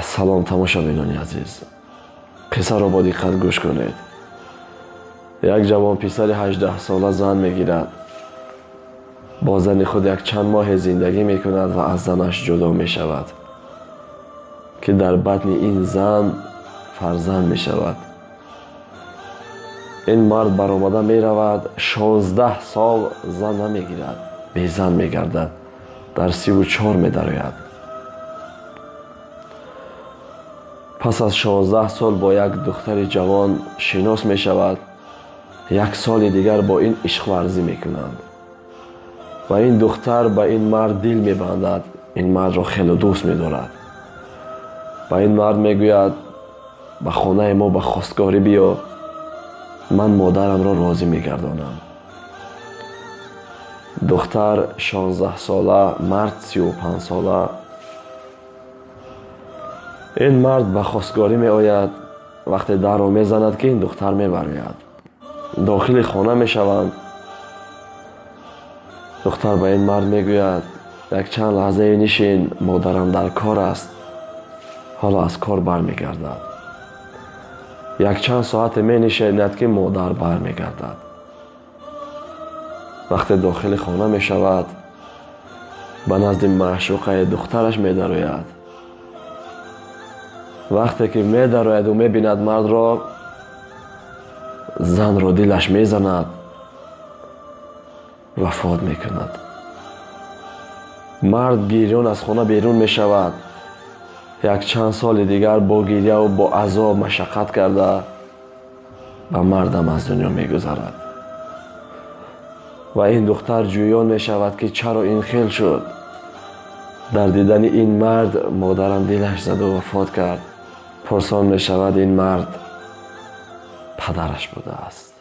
سلام تماشابینان عزیز، قصه را با دقت گوش کنید. یک جوان پسر 18 ساله زن میگیرد. با زن خود یک چند ماه زندگی میکند و از زنش جدا میشود که در بطن این زن فرزند میشود. این مرد برآمده میرود، 16 سال زن نمیگیرد، بی زن میگردد، در 34 میدراید. پس از 16 سال با یک دختر جوان شناس می شود. یک سال دیگر با این عشق ورزی می کنند و این دختر به این مرد دل می بندد. این مرد را خیلی دوست می دارد. و این مرد می گوید به خانه ما به خواستگاری بیا، من مادرم را راضی می گردانم. دختر 16 ساله، مرد 35 ساله. این مرد به خواستگاری می آید. وقتی در را می زند که این دختر می براید. داخل خانه می شوند. دختر به این مرد می گوید یک چند لحظه نشین، مادرم در کار است، حالا از کار بر می گردد. یک چند ساعت می نشیند که مادر بر می گردد. وقتی داخل خانه می شود به نزد معشوقه دخترش می دراید. وقتی که می دراید و می بیند مرد را، زن را دلش می زند، وفات می کند. مرد گریان از خانه بیرون می شود. یک چند سال دیگر با گریه و با عذاب مشقت کرده و مردم از دنیا می گذرد. و این دختر جویان می شود که چرا این خیل شد. در دیدن این مرد مادرم دلش زد و وفات کرد. پرسان می شود این مرد پدرش بوده است.